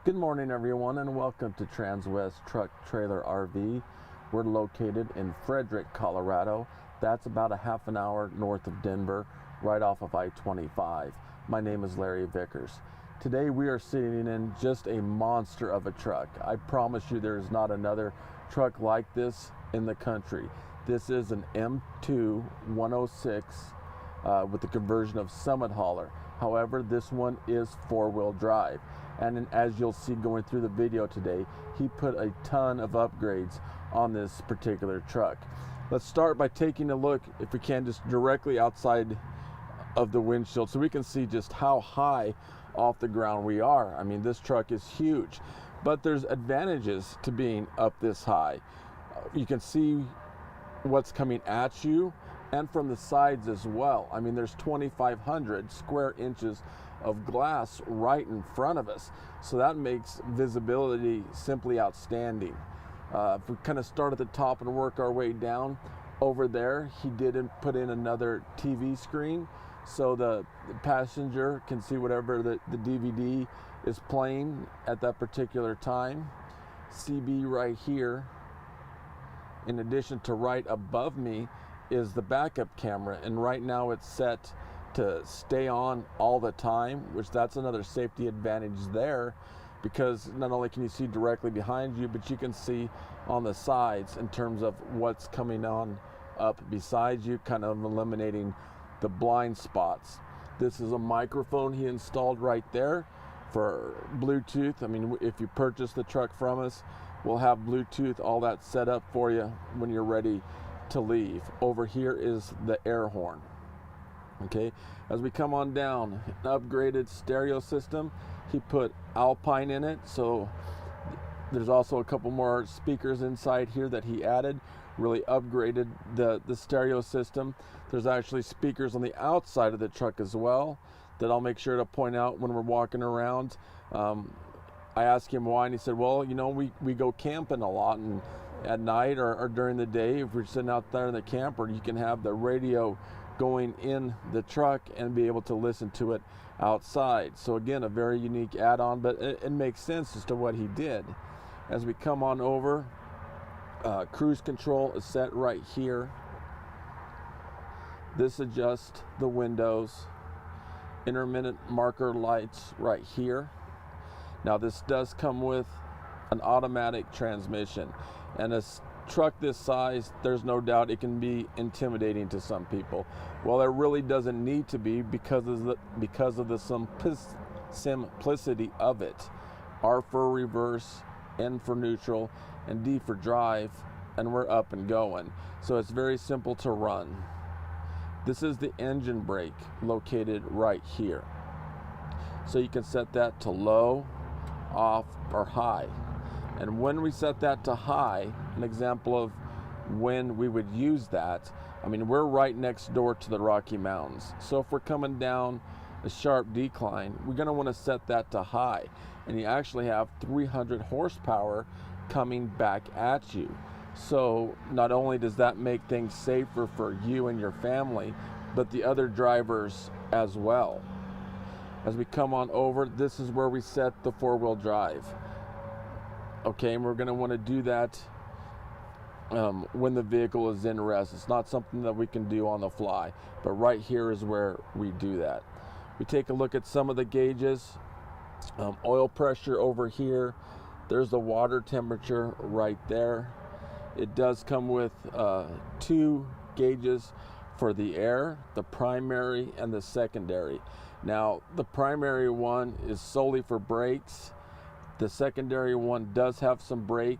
Good morning, everyone, and welcome to Transwest Truck Trailer RV. We're located in Frederick, Colorado. That's about a half an hour north of Denver, right off of I-25. My name is Larry Vickers. Today we are sitting in just a monster of a truck. I promise you there is not another truck like this in the country. This is an M2106 with the conversion of Summit Hauler. However, this one is four-wheel drive. And as you'll see going through the video today, he put a ton of upgrades on this particular truck. Let's start by taking a look, if we can, just directly outside of the windshield so we can see just how high off the ground we are. I mean, this truck is huge, but there's advantages to being up this high. You can see what's coming at you and from the sides as well. I mean, there's 2,500 square inches of glass right in front of us, so that makes visibility simply outstanding. If we kind of start at the top and work our way down, over there he did put in another TV screen so the passenger can see whatever the DVD is playing at that particular time. CB right here, in addition to right above me, is the backup camera, and right now it's set to stay on all the time, which that's another safety advantage there, because not only can you see directly behind you, but you can see on the sides in terms of what's coming on up beside you, kind of eliminating the blind spots. This is a microphone he installed right there for Bluetooth. I mean, if you purchase the truck from us, we'll have Bluetooth, all that set up for you when you're ready to leave. Over here is the air horn. Okay, as we come on down, an upgraded stereo system. He put Alpine in it, so there's also a couple more speakers inside here that he added. Really upgraded the stereo system. There's actually speakers on the outside of the truck as well that I'll make sure to point out when we're walking around. I asked him why, and he said, well, you know, we go camping a lot, and at night or during the day, if we're sitting out there in the camper, you can have the radio going in the truck and be able to listen to it outside. So again, a very unique add-on, but it makes sense as to what he did. As we come on over, cruise control is set right here. This adjusts the windows. Intermittent marker lights right here. Now this does come with an automatic transmission, and a truck this size, there's no doubt it can be intimidating to some people. Well, it really doesn't need to be because of the simplicity of it. R for reverse, N for neutral, and D for drive, and we're up and going. So it's very simple to run. This is the engine brake located right here. So you can set that to low, off, or high. And when we set that to high, an example of when we would use that, I mean, we're right next door to the Rocky Mountains. So if we're coming down a sharp decline, we're going to want to set that to high. And you actually have 300 horsepower coming back at you. So not only does that make things safer for you and your family, but the other drivers as well. As we come on over, this is where we set the four-wheel drive. Okay, and we're going to want to do that when the vehicle is in rest. It's not something that we can do on the fly, but right here is where we do that. We take a look at some of the gauges. Oil pressure over here. There's the water temperature right there. It does come with two gauges for the air, the primary and the secondary. Now, the primary one is solely for brakes. The secondary one does have some brake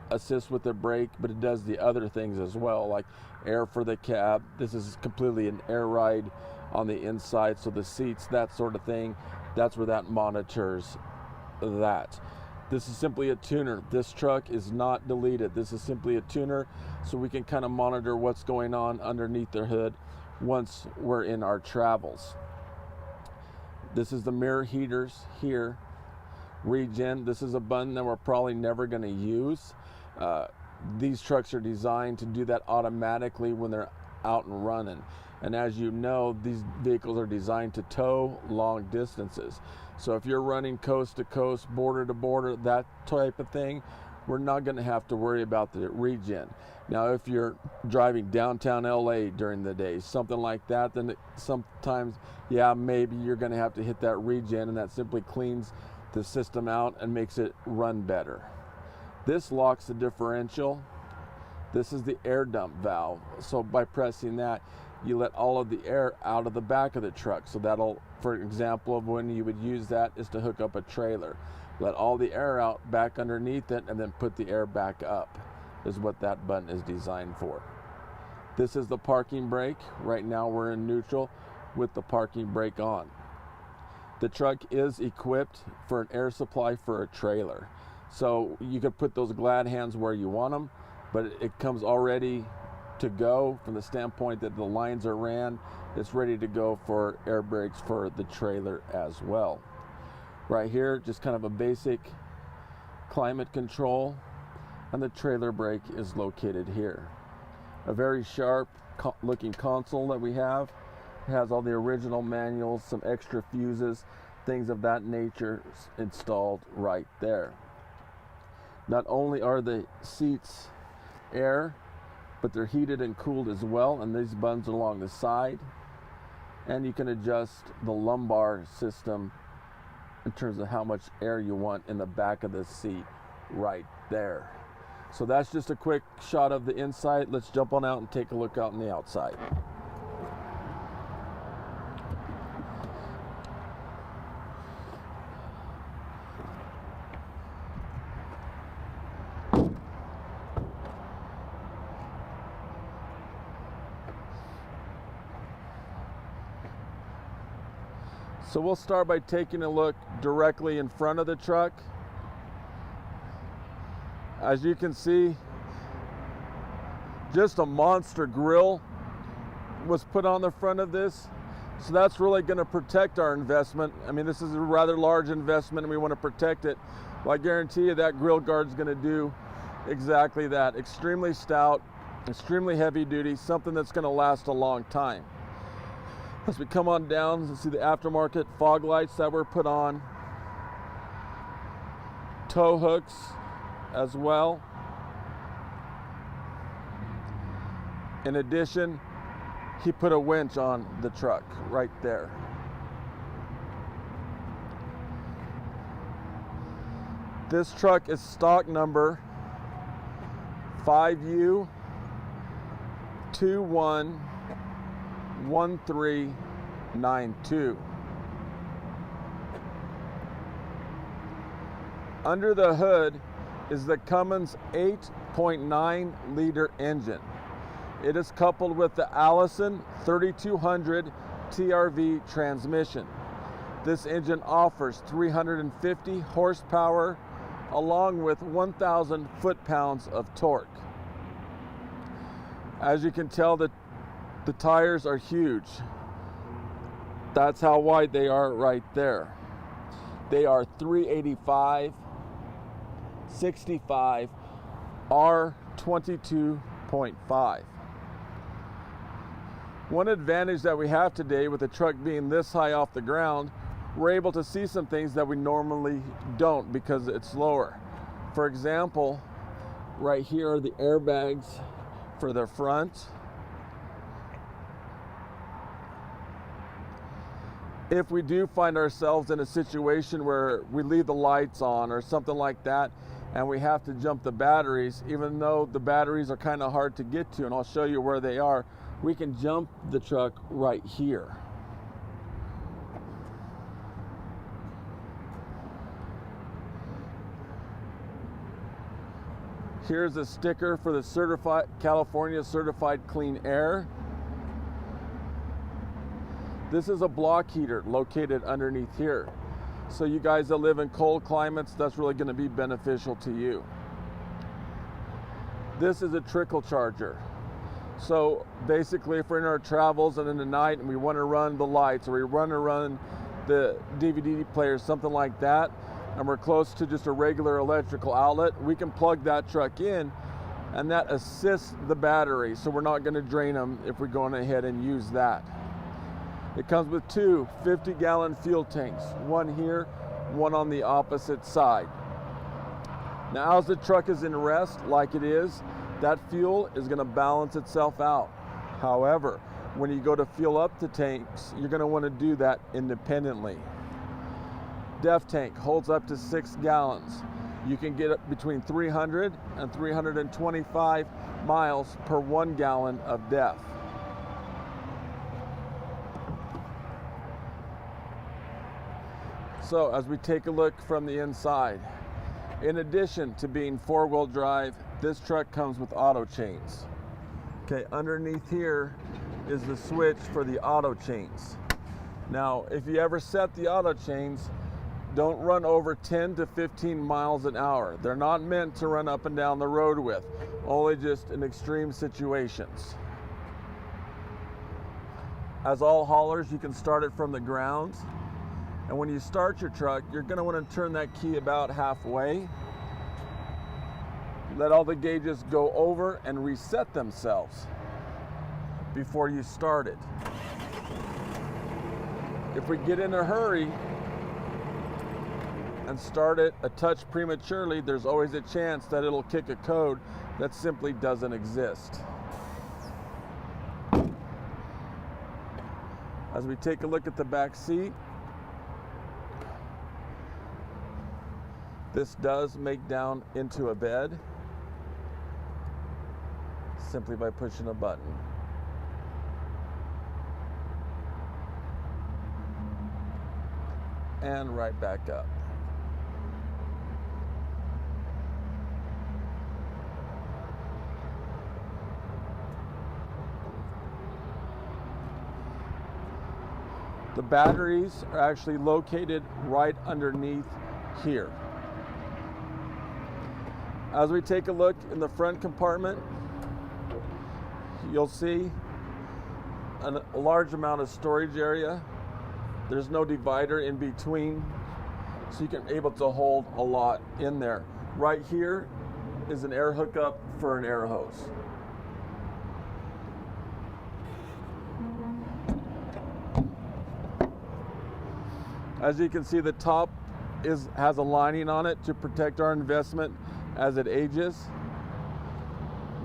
assist with the brake, but it does the other things as well, like air for the cab. This is completely an air ride on the inside, so the seats, that sort of thing, that's where that monitors that. This is simply a tuner. This truck is not deleted. This is simply a tuner, so we can kind of monitor what's going on underneath the hood once we're in our travels. This is the mirror heaters here. Regen, this is a button that we're probably never going to use. These trucks are designed to do that automatically when they're out and running. And as you know, these vehicles are designed to tow long distances. So if you're running coast to coast, border to border, that type of thing, we're not going to have to worry about the regen. Now, if you're driving downtown LA during the day, something like that, then sometimes, yeah, maybe you're going to have to hit that regen, and that simply cleans the system out and makes it run better. This locks the differential. This is the air dump valve. So by pressing that, you let all of the air out of the back of the truck. So that'll, for example, of when you would use that is to hook up a trailer. Let all the air out back underneath it and then put the air back up, is what that button is designed for. This is the parking brake. Right now we're in neutral with the parking brake on. The truck is equipped for an air supply for a trailer. So you could put those glad hands where you want them, but it comes already to go from the standpoint that the lines are ran. It's ready to go for air brakes for the trailer as well. Right here, just kind of a basic climate control, and the trailer brake is located here. A very sharp looking console that we have. It has all the original manuals, some extra fuses, things of that nature installed right there. Not only are the seats air, but they're heated and cooled as well, and these buttons along the side. And you can adjust the lumbar system in terms of how much air you want in the back of the seat right there. So that's just a quick shot of the inside. Let's jump on out and take a look out on the outside. So we'll start by taking a look directly in front of the truck. As you can see, just a monster grille was put on the front of this. So that's really going to protect our investment. I mean, this is a rather large investment and we want to protect it. Well, I guarantee you that grille guard's going to do exactly that. Extremely stout, extremely heavy duty, something that's going to last a long time. As we come on down, you see the aftermarket fog lights that were put on. Tow hooks as well. In addition, he put a winch on the truck right there. This truck is stock number 5U211392. Under the hood is the Cummins 8.9 liter engine. It is coupled with the Allison 3200 TRV transmission. This engine offers 350 horsepower along with 1,000 foot-pounds of torque. As you can tell, the tires are huge. That's how wide they are right there. They are 385 65 R22.5. One advantage that we have today with the truck being this high off the ground, we're able to see some things that we normally don't because it's lower. For example, right here are the airbags for the front. If we do find ourselves in a situation where we leave the lights on or something like that and we have to jump the batteries, even though the batteries are kind of hard to get to, and I'll show you where they are, we can jump the truck right here. Here's a sticker for the California Certified Clean Air. This is a block heater located underneath here. So you guys that live in cold climates, that's really going to be beneficial to you. This is a trickle charger. So basically if we're in our travels and in the night and we want to run the lights or we want to run the DVD player, something like that, and we're close to just a regular electrical outlet, we can plug that truck in and that assists the battery, so we're not going to drain them if we're going ahead and use that. It comes with two 50-gallon fuel tanks, one here, one on the opposite side. Now, as the truck is in rest, like it is, that fuel is going to balance itself out. However, when you go to fuel up the tanks, you're going to want to do that independently. DEF tank holds up to 6 gallons. You can get up between 300 and 325 miles per 1 gallon of DEF. So as we take a look from the inside, in addition to being 4-wheel drive, this truck comes with auto chains. Okay, underneath here is the switch for the auto chains. Now, if you ever set the auto chains, don't run over 10 to 15 miles an hour. They're not meant to run up and down the road with, only just in extreme situations. As all haulers, you can start it from the ground. And when you start your truck, you're going to want to turn that key about halfway. Let all the gauges go over and reset themselves before you start it. If we get in a hurry and start it a touch prematurely, there's always a chance that it'll kick a code that simply doesn't exist. As we take a look at the back seat, this does make down into a bed simply by pushing a button. And right back up. The batteries are actually located right underneath here. As we take a look in the front compartment, you'll see a large amount of storage area. There's no divider in between, so you can able to hold a lot in there. Right here is an air hookup for an air hose. As you can see, the top has a lining on it to protect our investment as it ages.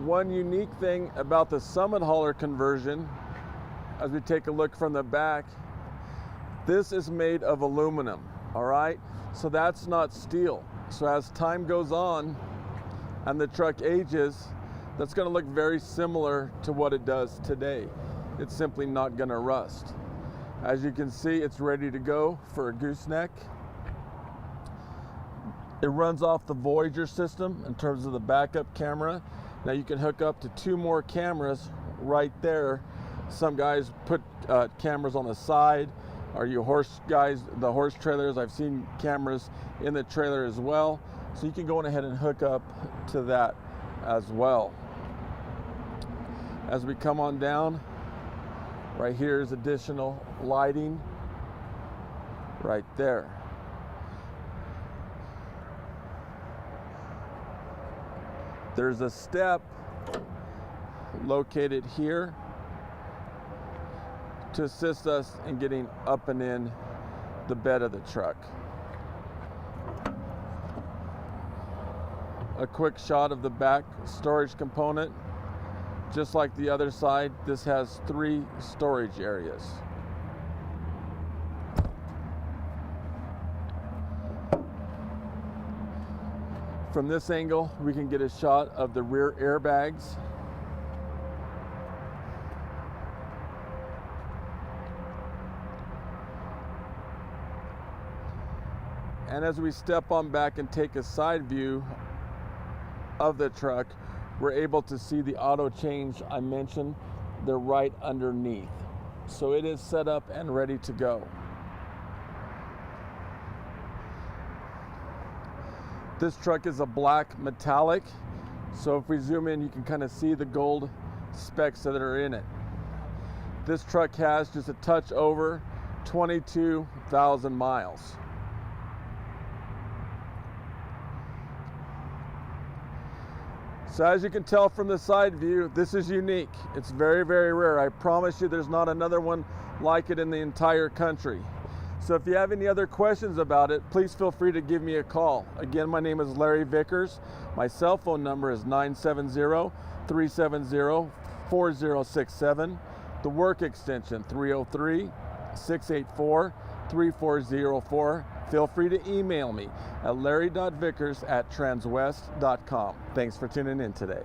One unique thing about the Summit Hauler conversion, as we take a look from the back, this is made of aluminum, all right? So that's not steel. So as time goes on and the truck ages, that's gonna look very similar to what it does today. It's simply not gonna rust. As you can see, it's ready to go for a gooseneck. It runs off the Voyager system in terms of the backup camera. Now you can hook up to 2 more cameras right there. Some guys put cameras on the side, or you horse guys, the horse trailers, I've seen cameras in the trailer as well. So you can go ahead and hook up to that as well. As we come on down, right here is additional lighting right there. There's a step located here to assist us in getting up and in the bed of the truck. A quick shot of the back storage component. Just like the other side, this has 3 storage areas. From this angle, we can get a shot of the rear airbags. And as we step on back and take a side view of the truck, we're able to see the auto change I mentioned. They're right underneath. So it is set up and ready to go. This truck is a black metallic. So if we zoom in, you can kind of see the gold specks that are in it. This truck has just a touch over 22,000 miles. So as you can tell from the side view, this is unique. It's very, very rare. I promise you there's not another one like it in the entire country. So if you have any other questions about it, please feel free to give me a call. Again, my name is Larry Vickers. My cell phone number is 970-370-4067. The work extension 303-684-3404. Feel free to email me at larry.vickers@transwest.com. Thanks for tuning in today.